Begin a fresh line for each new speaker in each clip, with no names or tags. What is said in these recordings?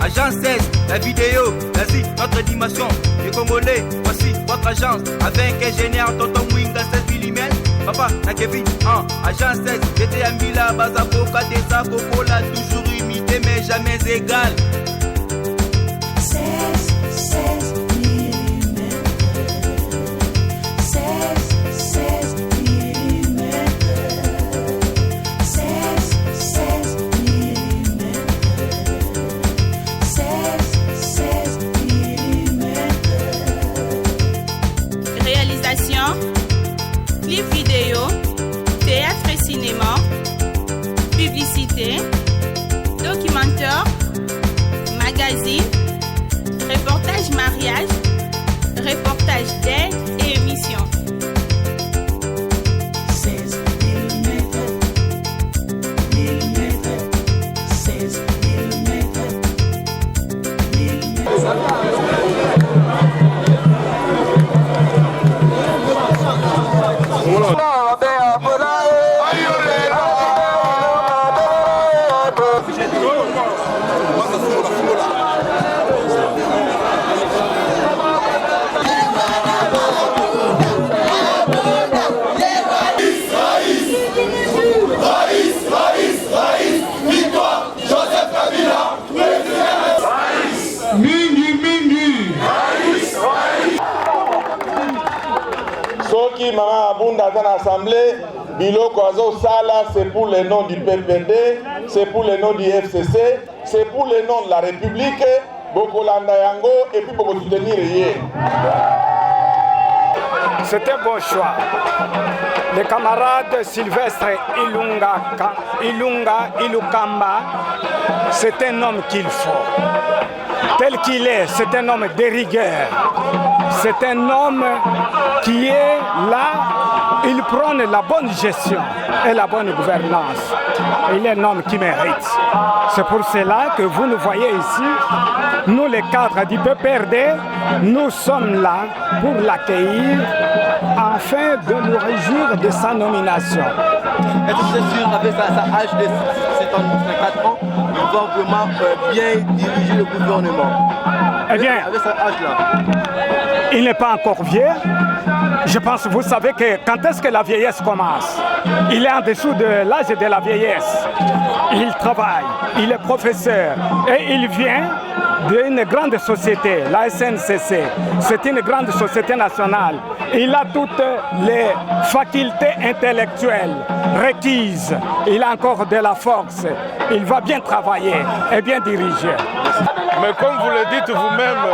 Agence 16, la vidéo, vas-y, notre animation. Les Congolais, voici votre agence. Avec ingénieur, tonton Winga 16 mm. Papa, na Kevin, Agence 16, j'étais un Mila, Bazako, Kadesa, Kokola, toujours imité, mais jamais égal.
16 mm. 16 mm. 16 mm. 16 mm.
Réalisation, clip vidéo, théâtre et cinéma, publicité, documentaire, magazine, reportage mariage, reportage d'aide et émission.
16 mm. 16
Soki Mama Abunda dans l'Assemblée, Biloko Azo Sala, c'est pour le nom du PPD, c'est pour le nom du FCC, c'est pour le nom de la République, Bokolanda Yango, et puis pour soutenir Yé.
C'est un bon choix. Le camarade Sylvestre Ilukamba, c'est un homme qu'il faut. Tel qu'il est, c'est un homme de rigueur. C'est un homme qui est là, il prône la bonne gestion et la bonne gouvernance. Il est un homme qui mérite. C'est pour cela que vous nous voyez ici, nous les cadres du PPRD, nous sommes là pour l'accueillir afin de nous réjouir de sa nomination.
Est-ce que c'est sûr, avec sa âge de 74 ans, il va vraiment bien diriger le gouvernement?
Eh bien,
avec cet âge-là,
il n'est pas encore vieux. Je pense, vous savez que quand est-ce que la vieillesse commence? Il est en dessous de l'âge de la vieillesse. Il travaille, il est professeur et il vient d'une grande société, la SNCC. C'est une grande société nationale. Il a toutes les facultés intellectuelles requises. Il a encore de la force. Il va bien travailler et bien diriger.
Mais comme vous le dites vous-même,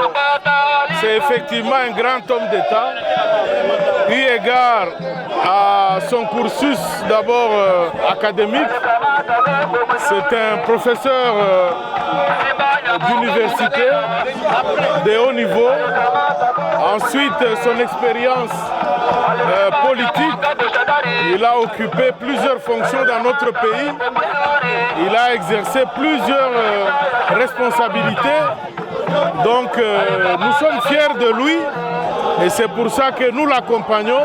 c'est effectivement un grand homme d'État, eu égard à son cursus d'abord académique. C'est un professeur d'université de haut niveau. Ensuite, son expérience politique, il a occupé plusieurs fonctions dans notre pays. Il a exercé plusieurs responsabilités. Donc nous sommes fiers de lui et c'est pour ça que nous l'accompagnons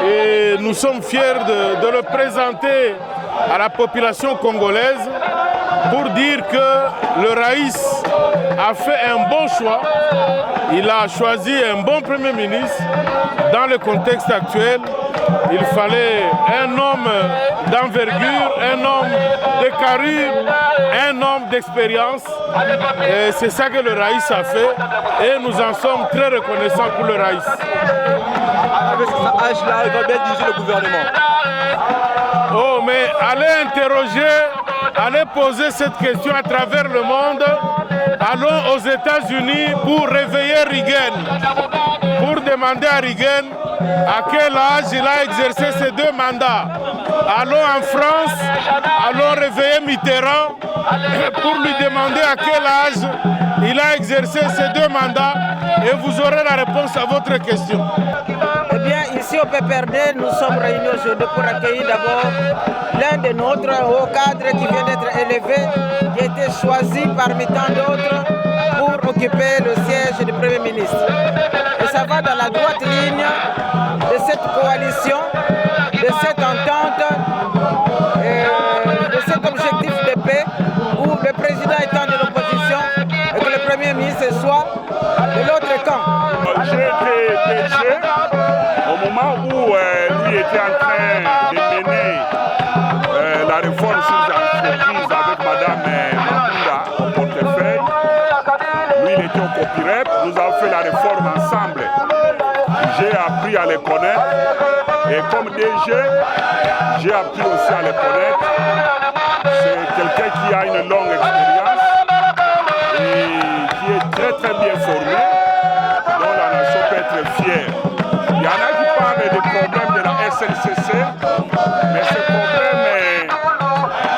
et nous sommes fiers de le présenter à la population congolaise pour dire que le Raïs a fait un bon choix. Il a choisi un bon Premier ministre. Dans le contexte actuel, il fallait un homme d'envergure, un homme de carrure, un homme d'expérience. Et c'est ça que le Raïs a fait et nous en sommes très reconnaissants pour le Raïs.
avec cet âge-là, il va bien diriger le gouvernement.
Oh, mais allez interroger, allez poser cette question à travers le monde. Allons aux États-Unis pour réveiller Reagan, pour demander à Reagan à quel âge il a exercé ses 2 mandats. Allons en France, allons réveiller Mitterrand pour lui demander à quel âge il a exercé ses 2 mandats et vous aurez la réponse à votre question.
Eh bien, ici au PPRD, nous sommes réunis aujourd'hui pour accueillir d'abord l'un de notre hauts cadres qui vient d'être élevé, qui a été choisi parmi tant d'autres pour occuper le siège du Premier ministre. Et ça va dans la droite ligne de cette coalition, de cette entente, de cet objectif de paix où le président étant de l'opposition,
DG, au moment où lui était en train de mener la réforme sur les entreprises avec Madame Makunda au portefeuille, lui il était au copyright, nous avons fait la réforme ensemble. J'ai appris à les connaître et comme DG, j'ai appris aussi à les connaître. C'est quelqu'un qui a une longue expérience et qui est très très bien formé, dont la nation peut être fière. Il y en a qui parlent des problèmes de la SNCC, mais ce problème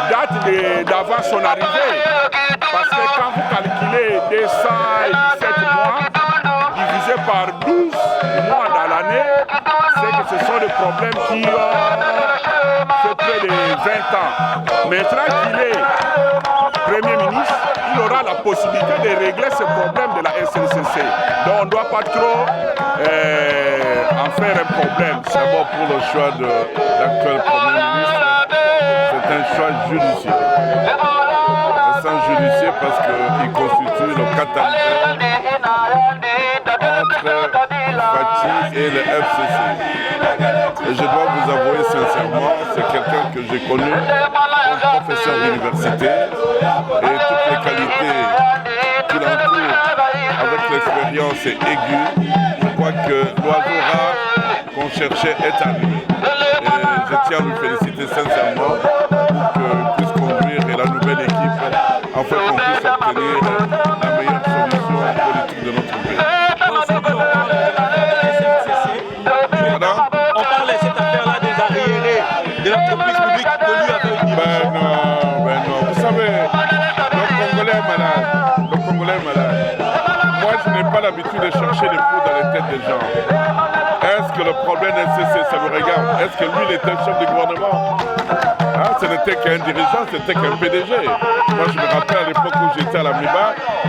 date d'avant son arrivée. Parce que quand vous calculez 217 mois divisé par 12 mois dans l'année, c'est que ce sont des problèmes qui ont fait près de 20 ans. Maintenant qu'il est Premier ministre, il aura la possibilité de régler ce problème de la SNCC. Donc on ne doit pas trop en faire un problème.
D'abord pour le choix de l'actuel Premier ministre, c'est un choix judicieux. Un judicieux parce qu'il constitue le catalyseur entre Fati et le FCC. Et je dois vous avouer sincèrement, c'est quelqu'un que j'ai connu comme professeur d'université et toutes les qualités qu'il entoure avec l'expérience aiguë. Je crois que l'oiseau rare qu'on cherchait est arrivé. Et je tiens à lui féliciter sincèrement pour qu'il puisse conduire la nouvelle équipe afin qu'on puisse obtenir la meilleure solution politique de notre pays.
On parle de cette affaire-là des arriérés de l'entreprise publique que lui avait eu.
Ben non. Vous savez, le Congolais est malade. Moi, je n'ai pas l'habitude de chercher les poux dans les têtes des gens. Est-ce que le problème SCC, ça me regarde? Est-ce que lui, il était le chef du gouvernement? Ce n'était qu'un dirigeant, c'était qu'un PDG. Moi, je me rappelle à l'époque où j'étais à la MIBA,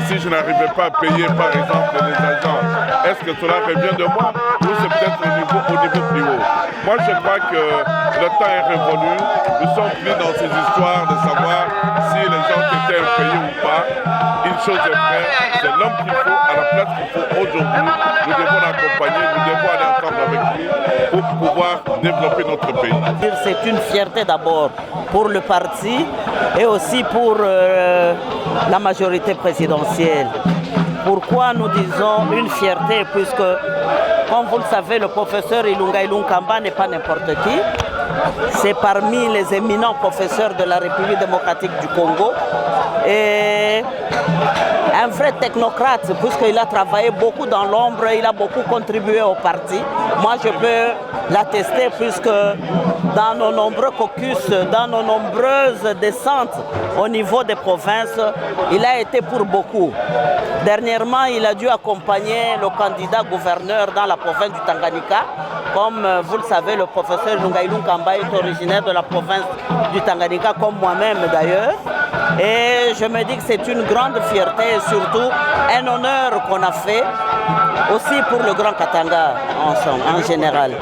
si je n'arrivais pas à payer, par exemple, les agents, est-ce que cela revient de moi ou c'est peut-être au niveau plus haut? Moi, je crois que le temps est révolu. Nous sommes plus dans ces histoires de savoir si les gens étaient impayés ou pas. Une chose est vraie, c'est l'homme qu'il faut, à la place qu'il faut aujourd'hui. Nous devons l'accompagner, nous devons aller ensemble avec lui pour pouvoir développer notre pays.
C'est une fierté d'abord pour le parti et aussi pour la majorité présidentielle. Pourquoi nous disons une fierté? Puisque, comme vous le savez, le professeur Ilunga Ilunkamba n'est pas n'importe qui. C'est parmi les éminents professeurs de la République démocratique du Congo. Et un vrai technocrate, puisqu'il a travaillé beaucoup dans l'ombre, il a beaucoup contribué au parti. Moi, je peux l'attester, puisque dans nos nombreux caucus, dans nos nombreuses descentes au niveau des provinces, il a été pour beaucoup. Dernièrement, il a dû accompagner le candidat gouverneur dans la province du Tanganyika. Comme vous le savez, le professeur Lungaïlou Kamba est originaire de la province du Tanganyika, comme moi-même d'ailleurs. Et je me dis que c'est une grande fierté et surtout un honneur qu'on a fait aussi pour le Grand Katanga en général.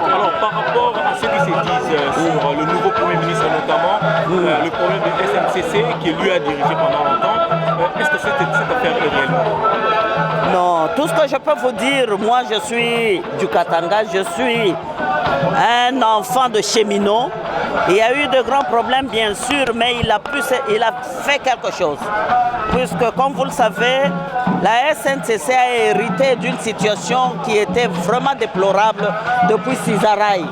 Alors par rapport à ce qui se dit sur le nouveau Premier ministre notamment, le problème de SNCC qui lui a dirigé pendant longtemps, est-ce que cette affaire est réelle?
Non, tout ce que je peux vous dire, moi je suis du Katanga, je suis un enfant de cheminot. Il y a eu de grands problèmes bien sûr, mais il a fait quelque chose. Puisque comme vous le savez, la SNCC a hérité d'une situation qui était vraiment déplorable depuis Cisaraï.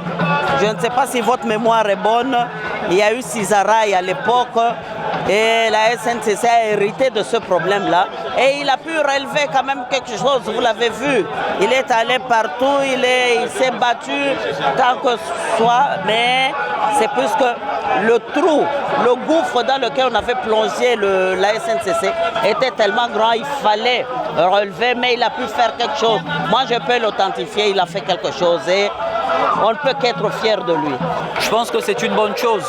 Je ne sais pas si votre mémoire est bonne, il y a eu Cisaraï à l'époque et la SNCC a hérité de ce problème-là. Et il a pu relever quand même quelque chose, vous l'avez vu. Il est allé partout, il s'est battu tant que soit, mais c'est plus que le trou, le gouffre dans lequel on avait plongé la SNCC était tellement grand, il fallait relever, mais il a pu faire quelque chose. Moi, je peux l'authentifier, il a fait quelque chose et on ne peut qu'être fier de lui.
Je pense que c'est une bonne chose.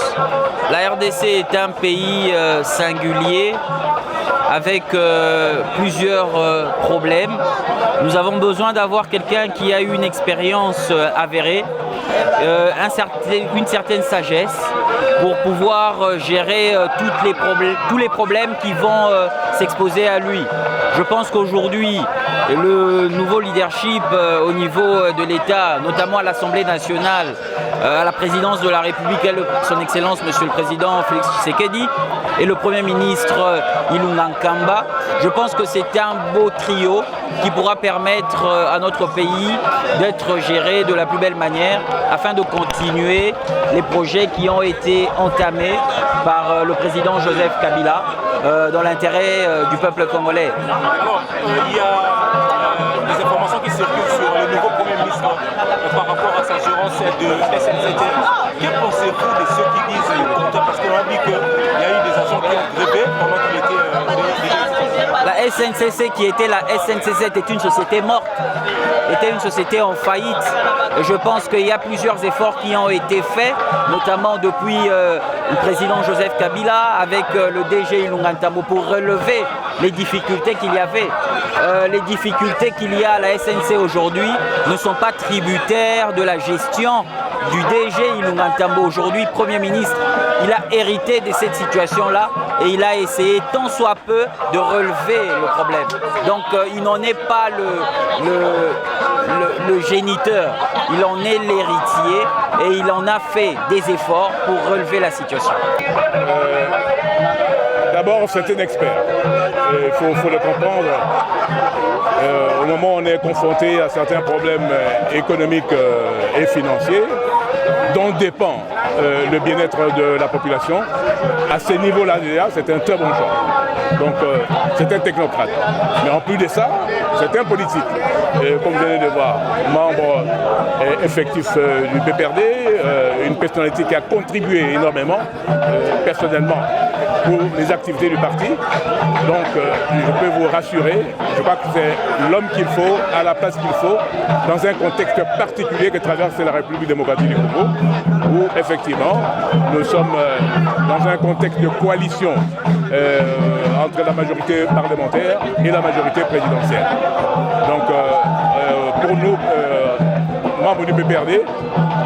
La RDC est un pays singulier avec plusieurs problèmes. Nous avons besoin d'avoir quelqu'un qui a eu une expérience avérée, une certaine sagesse pour pouvoir gérer tous les problèmes qui vont s'exposer à lui. Je pense qu'aujourd'hui, le nouveau leadership au niveau de l'État, notamment à l'Assemblée nationale, à la présidence de la République, son Excellence Monsieur le Président Félix Tshisekedi et le Premier ministre Ilunga Nkamba, je pense que c'est un beau trio qui pourra permettre à notre pays d'être géré de la plus belle manière afin de continuer les projets qui ont été entamés par le président Joseph Kabila dans l'intérêt du peuple congolais.
Alors, il y a des informations qui circulent sur le nouveau Premier ministre par rapport à sa gérance de SNCC. Que pensez-vous de ceux qui disent le contraire? Parce qu'on a dit qu'il y a eu des agents qui ont grévé pendant qu'il était
la SNCC qui était la SNCC était une société morte, était une société en faillite. Et je pense qu'il y a plusieurs efforts qui ont été faits, notamment depuis le président Joseph Kabila avec le DG Ilunga Nkamba pour relever les difficultés qu'il y avait. Les difficultés qu'il y a à la SNC aujourd'hui ne sont pas tributaires de la gestion du DG Ilunga Nkamba. Aujourd'hui, Premier ministre, il a hérité de cette situation-là et il a essayé tant soit peu de relever le problème. Donc il n'en est pas le géniteur, il en est l'héritier et il en a fait des efforts pour relever la situation.
D'abord, c'est un expert. Il faut le comprendre. Au moment où on est confronté à certains problèmes économiques et financiers, dont dépend le bien-être de la population, à ce niveau-là déjà, c'est un très bon choix. Donc, c'est un technocrate. Mais en plus de ça, c'est un politique. Comme vous venez de voir, membre effectif du PPRD, une personnalité qui a contribué énormément, personnellement, pour les activités du parti. Donc, je peux vous rassurer, je crois que c'est l'homme qu'il faut, à la place qu'il faut, dans un contexte particulier que traverse la République démocratique du Congo, où effectivement, nous sommes dans un contexte de coalition entre la majorité parlementaire et la majorité présidentielle. Donc, pour nous, membres du PPRD,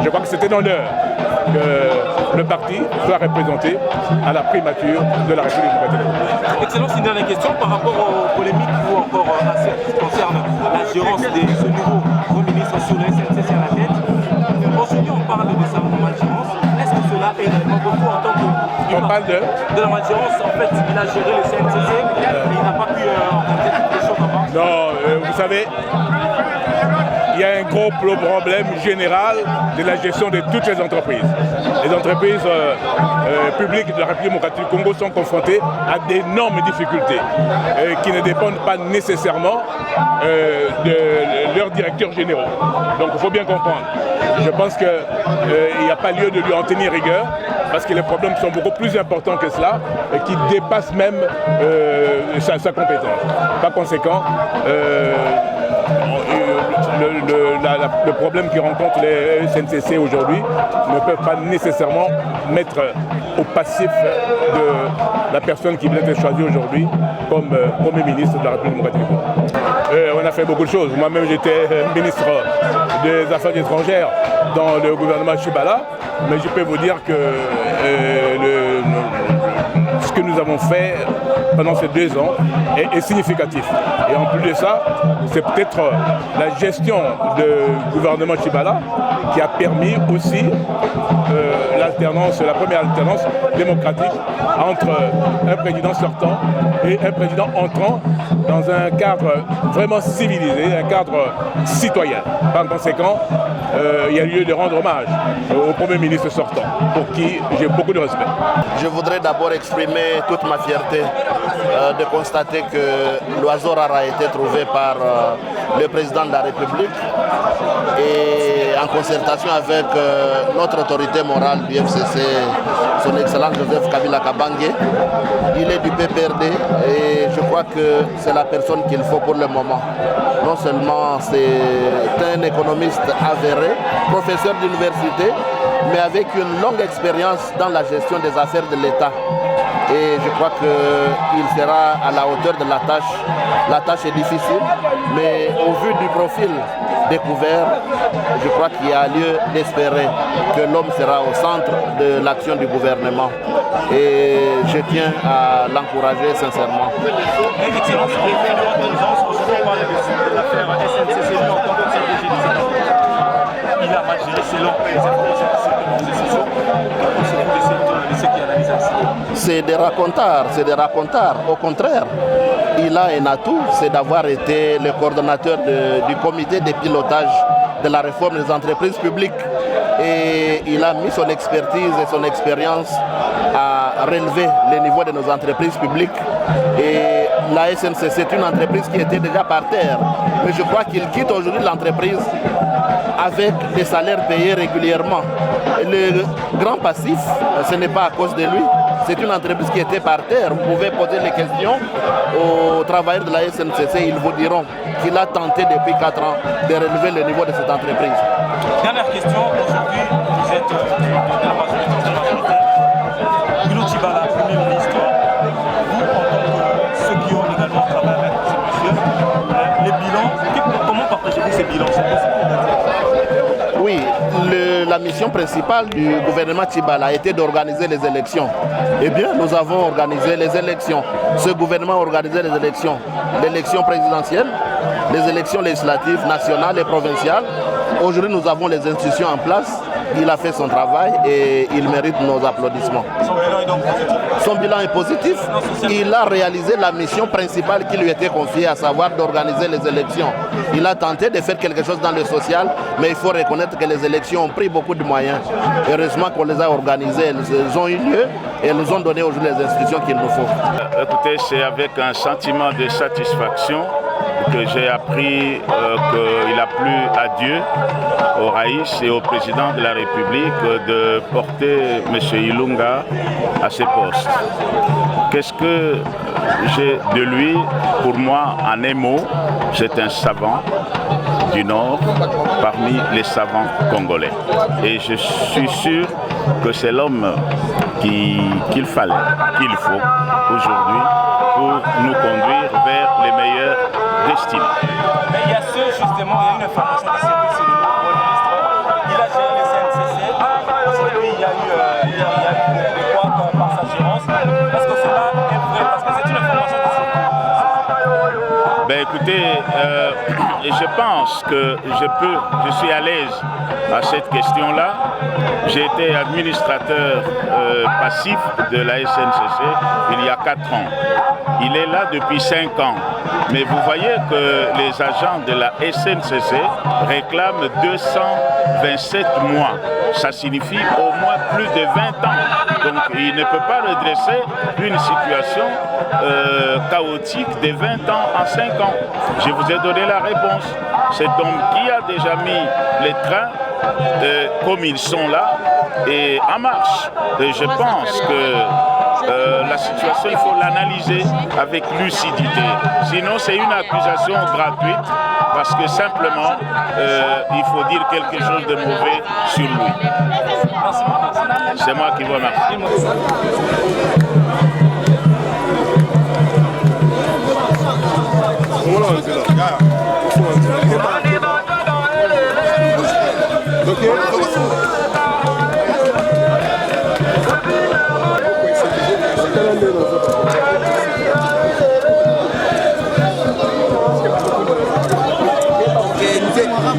je crois que c'est un honneur que le parti soit représenté à la primature de la République démocratique.
Excellence, une dernière question par rapport aux polémiques ou encore à ce qui concerne la gérance de ce nouveau Premier ministre sur le SNCC à la tête. Aujourd'hui, on parle de sa malgérance. Est-ce que cela est réellement beaucoup en tant que...
On parle de
la malgérance. En fait, il a géré le CNCC et il n'a pas pu organiser toutes les choses avant.
Non, vous savez, il y a un gros problème général de la gestion de toutes les entreprises. Les entreprises publiques de la République démocratique du Congo sont confrontées à d'énormes difficultés qui ne dépendent pas nécessairement de leurs directeurs généraux. Donc il faut bien comprendre. Je pense qu'il n'y a pas lieu de lui en tenir rigueur parce que les problèmes sont beaucoup plus importants que cela et qui dépassent même sa compétence. Par conséquent, le problème qui rencontre les SNCC aujourd'hui ne peut pas nécessairement mettre au passif de la personne qui vient d'être choisie aujourd'hui comme Premier ministre de la République démocratique du Congo. On a fait beaucoup de choses. Moi-même, j'étais ministre des Affaires étrangères dans le gouvernement Tshibala, mais je peux vous dire que ce que nous avons fait pendant ces 2 ans est significatif. Et en plus de ça, c'est peut-être la gestion du gouvernement Tshibala qui a permis aussi la première alternance démocratique entre un président sortant et un président entrant dans un cadre vraiment civilisé, un cadre citoyen. Par conséquent, il y a lieu de rendre hommage au Premier ministre sortant, pour qui j'ai beaucoup de respect.
Je voudrais d'abord exprimer toute ma fierté de constater que l'oiseau rare a été trouvé par le président de la République et en concertation avec notre autorité morale du FCC, son Excellence Joseph Kabila Kabange. Il est du PPRD et je crois que c'est la personne qu'il faut pour le moment. Non seulement c'est un économiste avéré, professeur d'université, mais avec une longue expérience dans la gestion des affaires de l'État. Et je crois qu'il sera à la hauteur de la tâche. La tâche est difficile, mais au vu du profil découvert, je crois qu'il y a lieu d'espérer que l'homme sera au centre de l'action du gouvernement. Et je tiens à l'encourager sincèrement.
Excellence, on parle de l'affaire SNCC en tant que CDG des États. Il a mal géré selon les informations de ceux qui analysent ainsi.
C'est des racontars. Au contraire, il a un atout, c'est d'avoir été le coordonnateur du comité de pilotage de la réforme des entreprises publiques. Et il a mis son expertise et son expérience à relever les niveaux de nos entreprises publiques. Et la SNCC, c'est une entreprise qui était déjà par terre. Mais je crois qu'il quitte aujourd'hui l'entreprise avec des salaires payés régulièrement. Et le grand passif, ce n'est pas à cause de lui. C'est une entreprise qui était par terre. Vous pouvez poser les questions aux travailleurs de la SNCC. Ils vous diront qu'il a tenté depuis 4 ans de relever le niveau de cette entreprise.
Dernière question. Aujourd'hui, vous êtes de la majorité. Bruno Tshibala, Premier ministre, vous, en tant que ceux qui ont également travaillé avec ce monsieur, les bilans, comment partagez-vous ces bilans?
Oui, la mission principale du gouvernement Tshibala a été d'organiser les élections. Eh bien, nous avons organisé les élections. Ce gouvernement a organisé les élections. L'élection présidentielle, les élections législatives nationales et provinciales. Aujourd'hui, nous avons les institutions en place. Il a fait son travail et il mérite nos applaudissements.
Son bilan est donc positif?
Son bilan est positif. Il a réalisé la mission principale qui lui était confiée, à savoir d'organiser les élections. Il a tenté de faire quelque chose dans le social, mais il faut reconnaître que les élections ont pris beaucoup de moyens. Heureusement qu'on les a organisées, elles ont eu lieu et elles nous ont donné aujourd'hui les institutions qu'il nous faut.
Écoutez, c'est avec un sentiment de satisfaction que j'ai appris qu'il a plu à Dieu, au Raïs et au président de la République de porter M. Ilunga à ses postes. Qu'est-ce que j'ai de lui? Pour moi, en un mot, c'est un savant du Nord parmi les savants congolais. Et je suis sûr que c'est l'homme qu'il fallait, qu'il faut aujourd'hui pour nous conduire vers les meilleures destinées.
Mais il y a justement, il y a une information qui circule sur le ministre. Il a géré les CNCC. Aujourd'hui, il y a eu des couacs par sa gérance. Est-ce que cela est vrai? Parce que c'est une information qui circule.
Ben écoutez, je pense que je suis à l'aise à cette question-là. J'ai été administrateur passif de la SNCC il y a 4 ans. Il est là depuis 5 ans. Mais vous voyez que les agents de la SNCC réclament 227 mois. Ça signifie au moins plus de 20 ans. Donc il ne peut pas redresser une situation chaotique de 20 ans en 5 ans. Je vous ai donné la réponse. Cet homme qui a déjà mis les trains comme ils sont là et en marche. Et je pense que la situation, il faut l'analyser avec lucidité. Sinon, c'est une accusation gratuite parce que simplement, il faut dire quelque chose de mauvais sur lui. C'est moi qui vous remercie.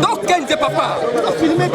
Donc, Kenze papa, filmé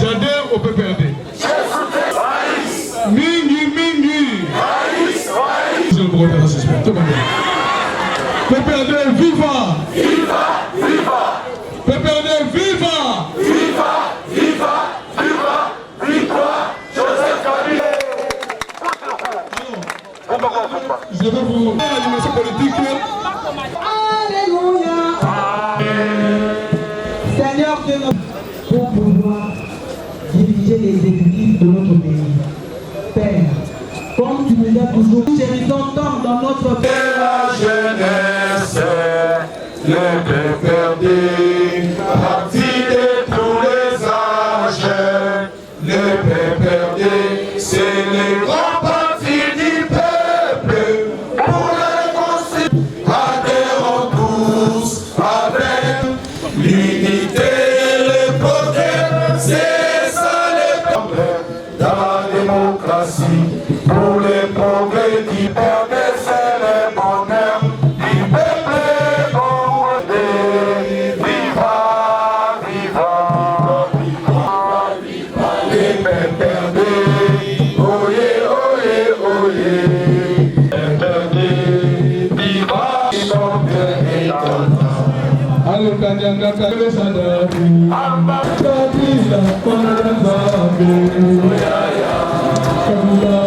J'adhère au PPRD. Mingi, mingi. Je le pourrais faire ce soir. PPRD, viva! Viva! Viva! PPRD, viva! Viva! Viva! Viva! Victoire! Joseph Kabila! Je vais vous faire la dimension politique.
Alléluia! Seigneur Dieu, pour pouvoir diriger les exécutifs de notre pays. Père, comme tu nous as toujours chérissons tant dans notre pays.
La jeunesse, les PPRD, parti de tous les âges, les PPRD, c'est les grands partis du peuple, pour les construire, adhérons tous avec l'unité et le progrès, c'est ça les progrès dans la démocratie, pour les progrès du peuple, c'est le bonheur du peuple congolais. Viva, viva, viva, viva, les PPRD, oyez, oyez, oyez, PPRD, viva, viva, Allo kanyanga kabesa dabi, kabila kwa zambi, kabila.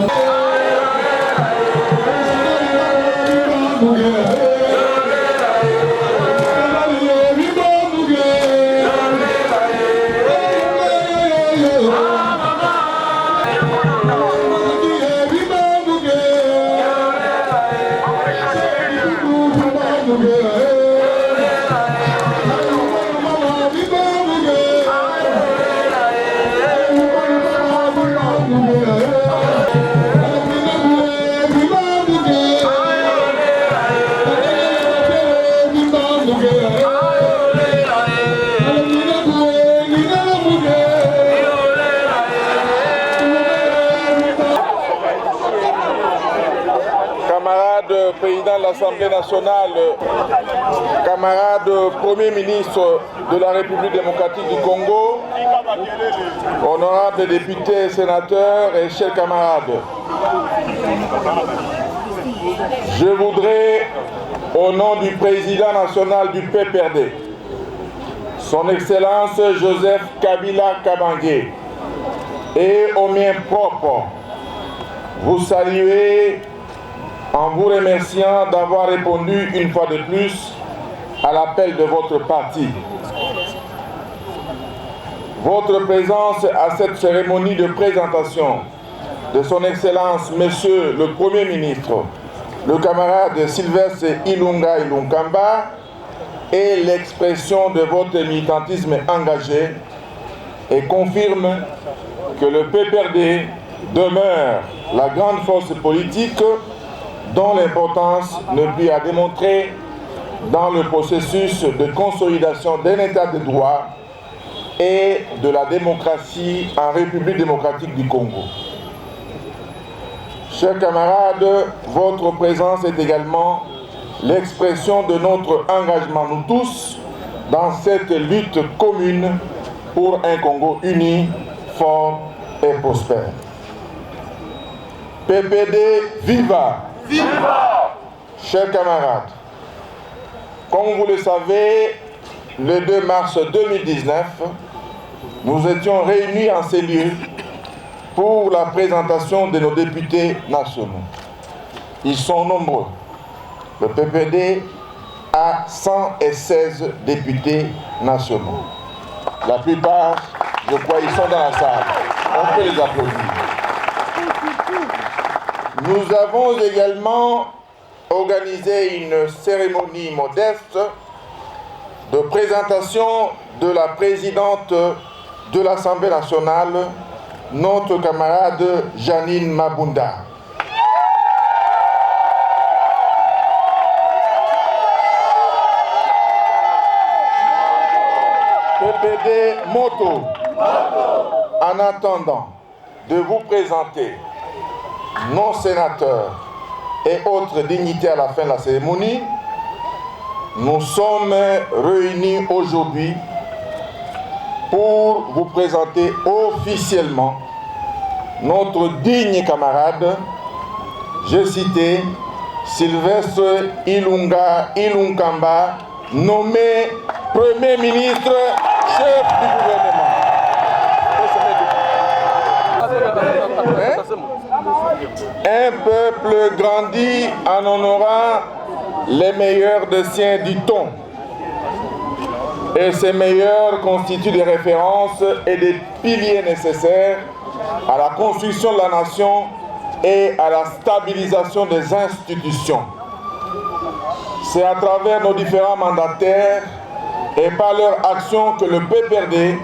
Camarade président de l'Assemblée nationale, camarade Premier ministre de la République démocratique du Congo, honorables députés, sénateurs et chers camarades, je voudrais, au nom du président national du PPRD, son Excellence Joseph Kabila Kabange, et au mien propre, vous saluer en vous remerciant d'avoir répondu une fois de plus à l'appel de votre parti. Votre présence à cette cérémonie de présentation de son Excellence, Monsieur le Premier ministre, le camarade Sylvestre Ilunga Ilunkamba, est l'expression de votre militantisme engagé et confirme que le PPRD demeure la grande force politique dont l'importance ne peut à démontrer dans le processus de consolidation d'un état de droit et de la démocratie en République démocratique du Congo. Chers camarades, votre présence est également l'expression de notre engagement, nous tous, dans cette lutte commune pour un Congo uni, fort et prospère. PPD, viva! Viva! Chers camarades, comme vous le savez, le 2 mars 2019, nous étions réunis en ces lieux pour la présentation de nos députés nationaux. Ils sont nombreux. Le PPD a 116 députés nationaux. La plupart, je crois, ils sont dans la salle. On peut les applaudir. Nous avons également organisé une cérémonie modeste de présentation de la présidente de l'Assemblée nationale, notre camarade Janine Mabunda. PPD Moto. En attendant de vous présenter nos sénateurs et autres dignitaires à la fin de la cérémonie, nous sommes réunis aujourd'hui pour vous présenter officiellement notre digne camarade, j'ai cité Sylvestre Ilunga Ilunkamba, nommé Premier ministre, chef du gouvernement. Un peuple grandit en honorant les meilleurs des siens, dit-on. Et ces meilleurs constituent des références et des piliers nécessaires à la construction de la nation et à la stabilisation des institutions. C'est à travers nos différents mandataires et par leur action que le PPRD,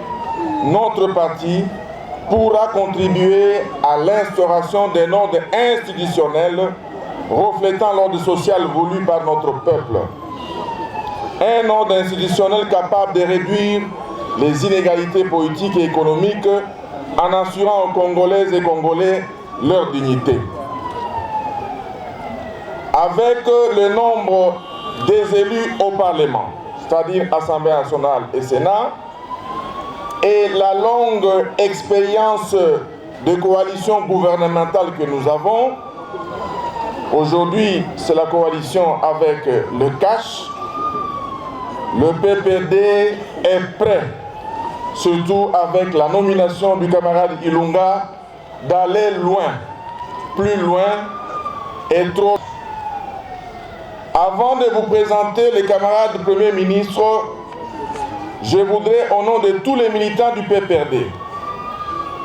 notre parti, pourra contribuer à l'instauration d'un ordre institutionnel reflétant l'ordre social voulu par notre peuple. Un ordre institutionnel capable de réduire les inégalités politiques et économiques en assurant aux Congolaises et Congolais leur dignité. Avec le nombre des élus au Parlement, c'est-à-dire Assemblée nationale et Sénat, et la longue expérience de coalition gouvernementale que nous avons, aujourd'hui c'est la coalition avec le CACH, le PPD est prêt, surtout avec la nomination du camarade Ilunga, d'aller loin, plus loin et trop. Avant de vous présenter les camarades Premier ministre, je voudrais, au nom de tous les militants du PPRD,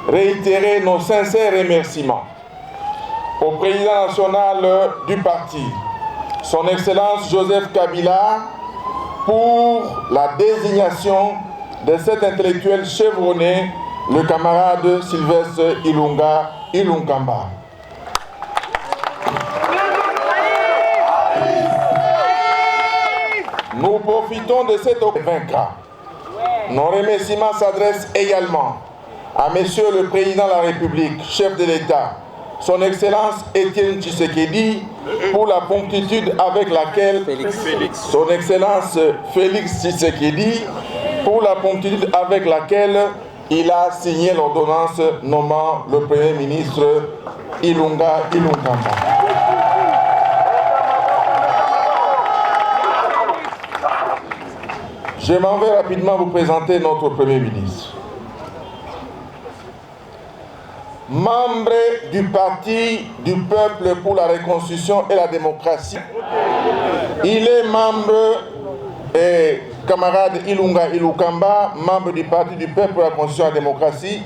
réitérer nos sincères remerciements au président national du parti, son Excellence Joseph Kabila, pour la désignation de cet intellectuel chevronné, le camarade Sylvestre Ilunga Ilunkamba. Nous profitons de cette occasion. Nos remerciements s'adressent également à Monsieur le Président de la République, chef de l'État, son Excellence Étienne Tshisekedi, pour la promptitude avec laquelle son Excellence Félix Tshisekedi, pour la promptitude avec laquelle il a signé l'ordonnance nommant le Premier ministre Ilunga Ilunkamba. Je m'en vais rapidement vous présenter notre Premier ministre. Membre du Parti du Peuple pour la Reconstruction et la Démocratie, il est membre et camarade Ilunga Ilunkamba, membre du Parti du Peuple pour la Reconstruction et la Démocratie,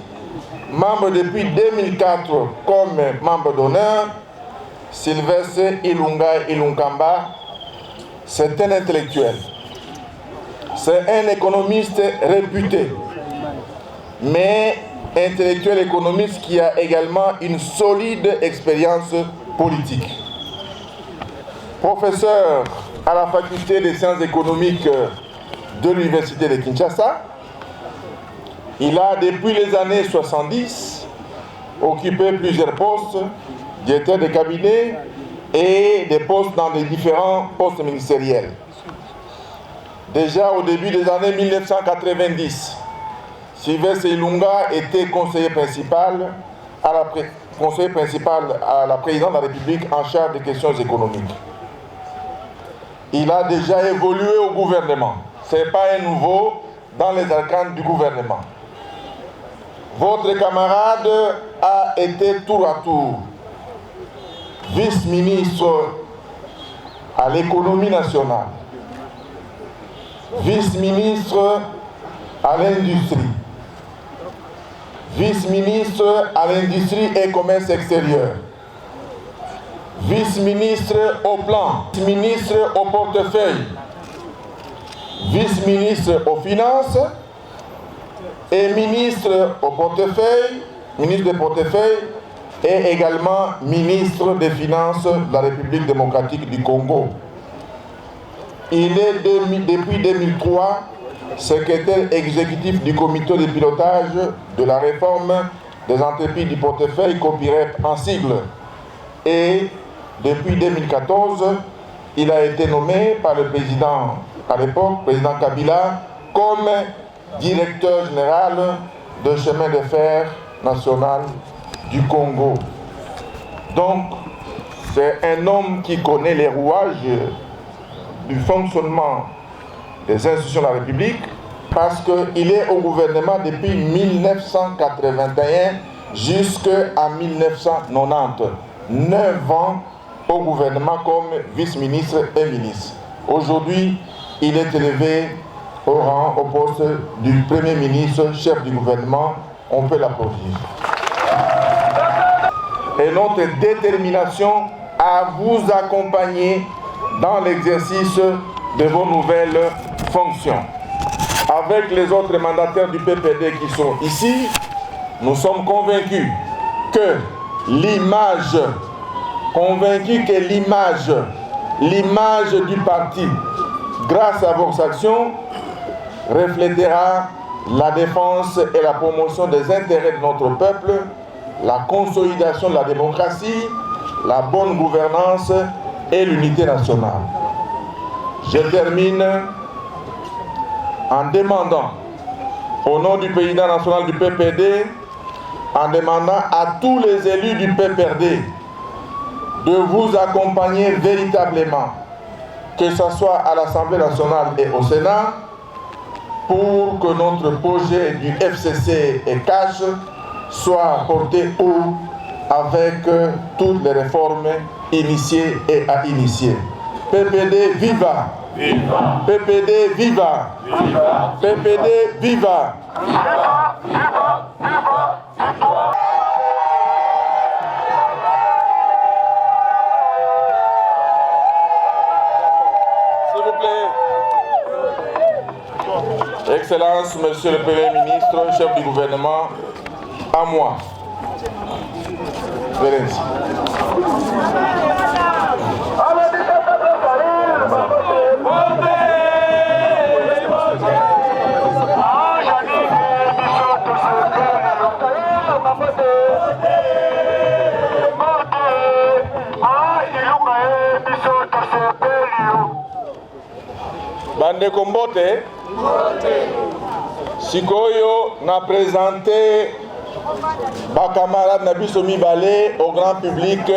membre depuis 2004 comme membre d'honneur. Sylvestre Ilunga Ilunkamba, c'est un intellectuel. C'est un économiste réputé, mais intellectuel économiste qui a également une solide expérience politique. Professeur à la faculté des sciences économiques de l'Université de Kinshasa, il a depuis les années 70 occupé plusieurs postes, directeur de cabinet et des postes dans les différents postes ministériels. Déjà au début des années 1990, Sylvestre Ilunga était conseiller principal à la présidente de la République en charge des questions économiques. Il a déjà évolué au gouvernement. Ce n'est pas un nouveau dans les arcanes du gouvernement. votre camarade a été tour à tour vice-ministre à l'économie nationale, vice-ministre à l'industrie, vice-ministre à l'industrie et commerce extérieur, vice-ministre au plan, vice-ministre au portefeuille, vice-ministre aux finances et ministre au portefeuille, ministre des portefeuilles et également ministre des Finances de la République démocratique du Congo. Il est depuis 2003 secrétaire exécutif du comité de pilotage de la réforme des entreprises du portefeuille Copirep en sigle. Et depuis 2014, il a été nommé par le président, à l'époque, président Kabila, comme directeur général de chemin de fer national du Congo. Donc, c'est un homme qui connaît les rouages du fonctionnement des institutions de la République parce qu'il est au gouvernement depuis 1981 jusqu'à 1990. 9 ans au gouvernement comme vice-ministre et ministre. Aujourd'hui, il est élevé au rang, au poste du Premier ministre, chef du gouvernement. On peut l'applaudir. Et notre détermination à vous accompagner dans l'exercice de vos nouvelles fonctions. Avec les autres mandataires du PPD qui sont ici, nous sommes convaincus que l'image du parti, grâce à vos actions, reflétera la défense et la promotion des intérêts de notre peuple, la consolidation de la démocratie, la bonne gouvernance et l'unité nationale. Je termine en demandant, au nom du président national du PPD, en demandant à tous les élus du PPRD de vous accompagner véritablement, que ce soit à l'Assemblée nationale et au Sénat, pour que notre projet du FCC et CASH soit porté haut avec toutes les réformes initiées et à initier. PPD viva! Viva! PPD viva! Viva! PPD viva! Viva! Viva! Viva! Viva! S'il vous plaît. Excellence, Monsieur le Premier ministre, chef du gouvernement, à moi. Vérenzi. Bandeko Mbote, sikoyo na présenté ba camarade na biso mibale au grand public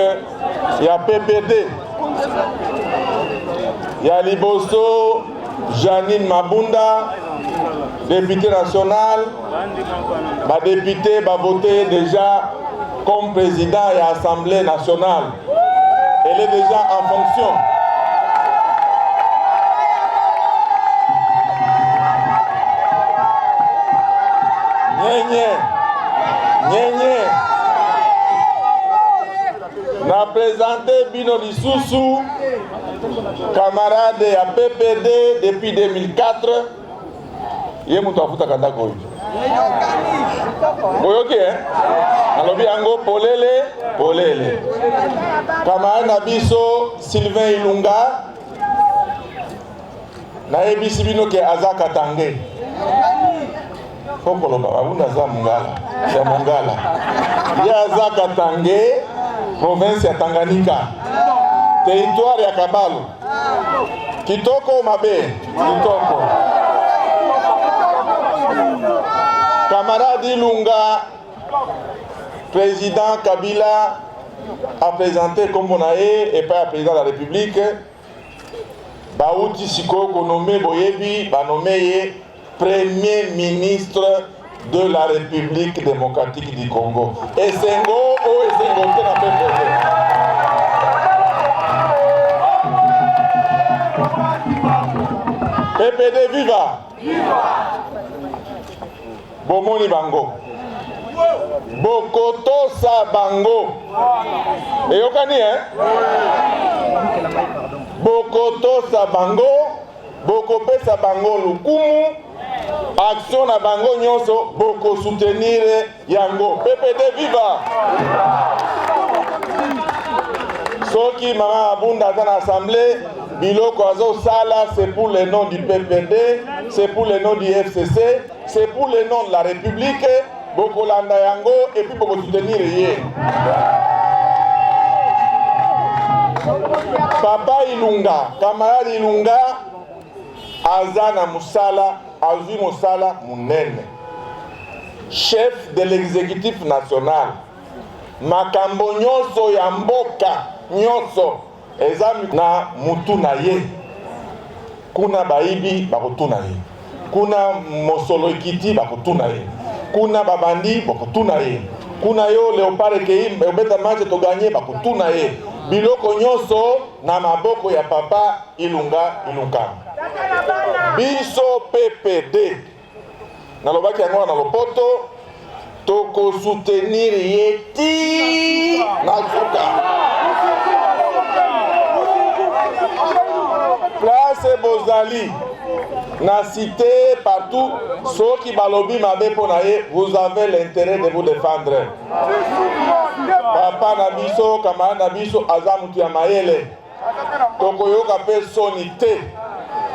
ya PPD. Ya liboso Janine Mabunda, député national, ba député ba voté déjà comme président de l'Assemblée nationale. Elle est déjà en fonction. Na présenté Bino Lisusu, camarade à PPD depuis 2004. Il est moutou kanda koy. Boyoki alobi yango polele. Camarade Nabiso Sylvain Ilunga. Na ebisi bino ke azaka tangue. Fokoloba abunda za mongala. Ya azaka tangue. Province ya Tanganyika, territoire ya Kabalo, kitoko mabe, kitoko. Camarade Ilunga, président Kabila a présenté comme on a et pas le président de la République. Baouti Siko Konome Boyebi, ba nommé Premier ministre
de la République démocratique du Congo. Esengo o esengo te na PPD. PPD viva! Bomoni bango. Bokotosa bango. Eyokani Bokotosa bango, bokopesa bango lukumu, action na bango nyonso, boko soutenir yango. PPD viva! Soki Mama Abunda dans l'Assemblée, biloko azo sala, c'est pour le nom du PPD, c'est pour le nom du FCC, c'est pour le nom de la République, boko landa yango, et puis boko soutenir yé. Papa Ilunga, camarade Ilunga, Azana Moussala, Azui Moussala Mounene, chef de l'exécutif national, makambo nyonso ya mboka nyonso ezami na mutu na ye, kuna baibi bakotuna ye, kuna mosolo ekiti bakotuna ye, kuna babandi bakotuna ye, kuna yo Léopard Kei obeta match to gagner bakotuna ye. Biloko nyonso na maboko ya Papa Ilunga Ilunga. Biso PPD nalobaki yango na lopoto toko soutenir yeti na zuka. Place Bozali na cité partout ceux qui balobi mabe ponaye, vous avez l'intérêt de vous défendre. Papa Nabiso, camarade Nabiso, Azamutu ya Mayele. Tokoyoka pe sonité.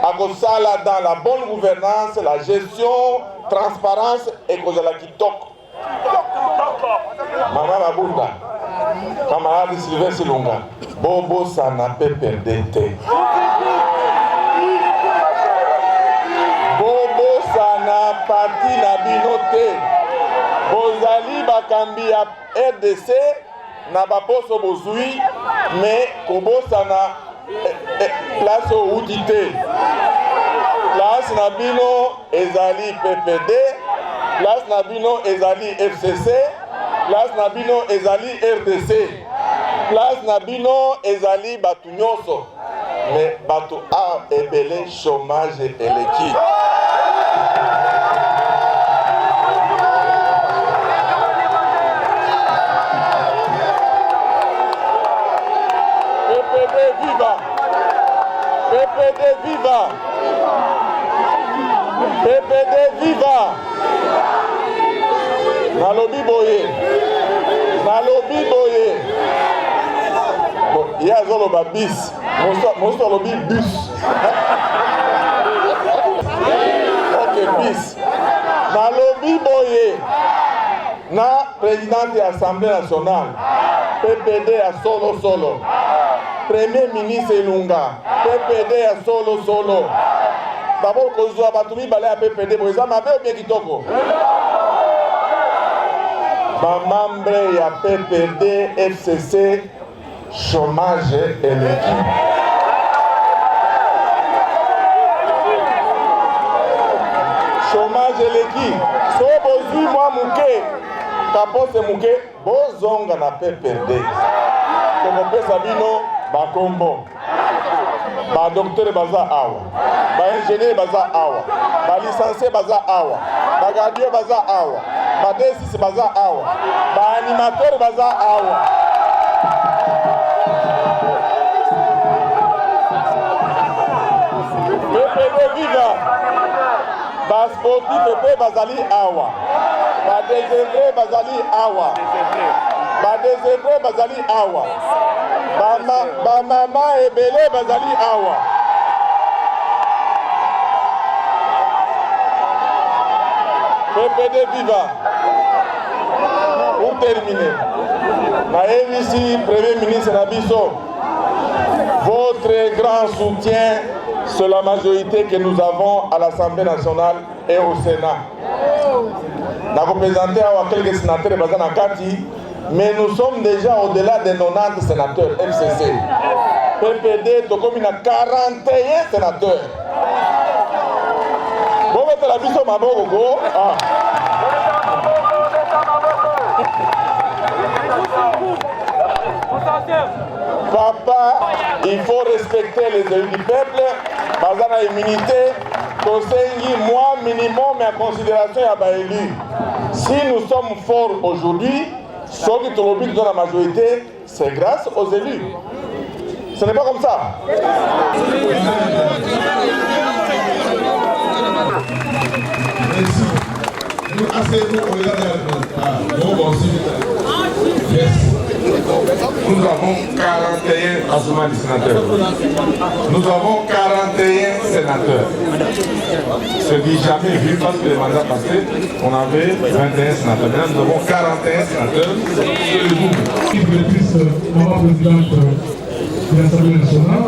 Akosala dans la bonne gouvernance, la gestion, transparence et kozala kitoko. Mama Mabunda, camarade Sylvain Silunga, Bobo Sana PPDT. Bobo Sana parti na binote. Bozali bakambi ya RDC na baposo bozui, mais kobosana place au udité. Place na bino ezali PPD, place na bino ezali FCC, place na bino ezali RDC, place na bino ezali batu nyonso, mais batu a ebele chômage eleki. PPD viva! PPD viva! Nalobi boye! Nalobi boye! Il y a zoloba bis. Mosto alobi bus. Ok, bis. Nalobi boye! Na président de l'Assemblée nationale. PPD a solo. Premier ministre Ilunga, PPD à solo. D'abord, qu'on soit battu, il à PPD, pour exemple, mais bien kitoko. Ma membre ya PPD, FCC, chômage et l'équipe. Chômage et l'équipe. So bozui moi mouké, kapose mouké, bozonga na PPD. Comme pesa bino. Bakombo, ba docteur baza awa, ba ingénieur baza awa, ba licencié baza awa, ba gardien baza awa, ba D6 baza awa, ba animateur baza awa. PPD viva, ba sportif pe bazali awa, ba désœuvré bazali awa, ba désœuvré bazali awa. Ba mama ebele bazali awa. PPD viva. Pour terminer, ici, Premier ministre Nabiso, votre grand soutien sur la majorité que nous avons à l'Assemblée nationale et au Sénat. Nous avons présenté à quelques sénateurs bazana Kati. Mais nous sommes déjà au-delà des 90 sénateurs FCC. PPD, il y a 41 sénateurs. Bon, la biso maboko. part, il faut respecter les élus du peuple. Bazana immunité, moi minimum, mais en considération à Baélu. Si nous sommes forts aujourd'hui, ceux qui ont dans la majorité, c'est grâce aux élus. Ce n'est pas comme ça.
Nous avons 41 assommants de sénateurs. Nous avons 41 sénateurs. Ce qui n'est jamais vu parce que les mandats passés, on avait 21 sénateurs. Maintenant, nous avons 41 sénateurs. C'est le double.
Directrice, maman présidente de l'Assemblée nationale.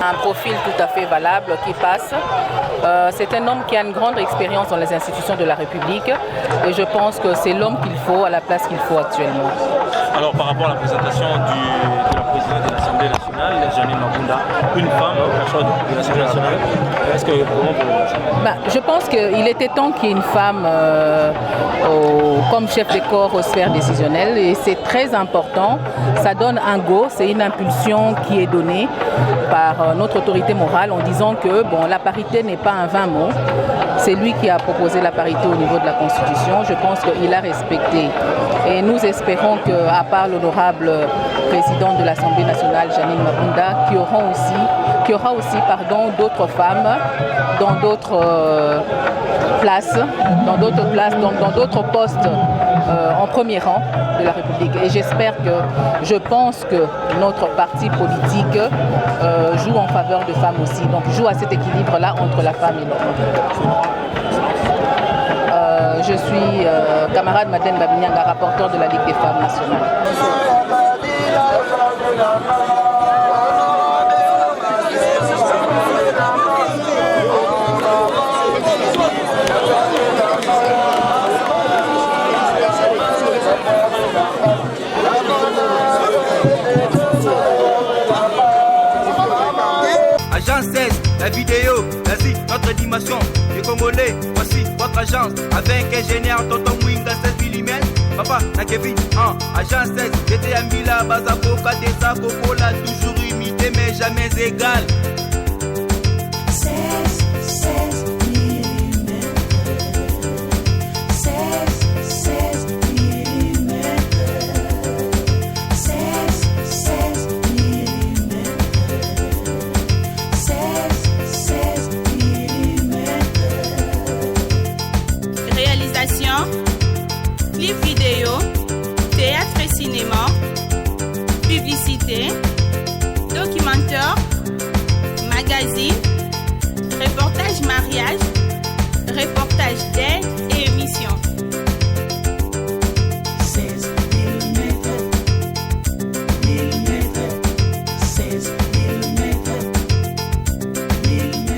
Un profil tout à fait valable qui passe. C'est un homme qui a une grande expérience dans les institutions de la République et je pense que c'est l'homme qu'il faut à la place qu'il faut actuellement.
Alors par rapport à la présentation de la présidente de l'Assemblée nationale, Janine Mabunda, une femme au choix de l'Assemblée nationale, est-ce que comment vous...
Je pense qu'il était temps qu'il y ait une femme comme chef de corps aux sphères décisionnelles et c'est très important. Ça donne un go, c'est une impulsion qui est donnée par notre autorité morale en disant que bon, la parité n'est pas un vain mot. C'est lui qui a proposé la parité au niveau de la Constitution. Je pense qu'il a respecté. Et nous espérons qu'à part l'honorable président de l'Assemblée nationale, Janine Mabunda, qu'il y aura aussi d'autres femmes dans d'autres places, dans d'autres postes en premier rang de la République. Et je pense que notre parti politique joue en faveur de femmes aussi, donc joue à cet équilibre-là entre la femme et l'homme. Je suis camarade Madeleine Babinyanga, rapporteur de la Ligue des femmes nationales.
Agence 16, la vidéo, vas-y, notre animation. Les Congolais, voici votre agence. Avec ingénieur Tonton Mwinga 7 mm. Papa, na Kevin, agence 16, j'étais à Mila, Bazako, Kadesa, Cocola, toujours imité mais jamais égal.
16 mm. 16 mm. 16 mm. 16 mm.
Réalisation, clip vidéo, théâtre et cinéma, publicité, documentaire, magazine, reportage mariage,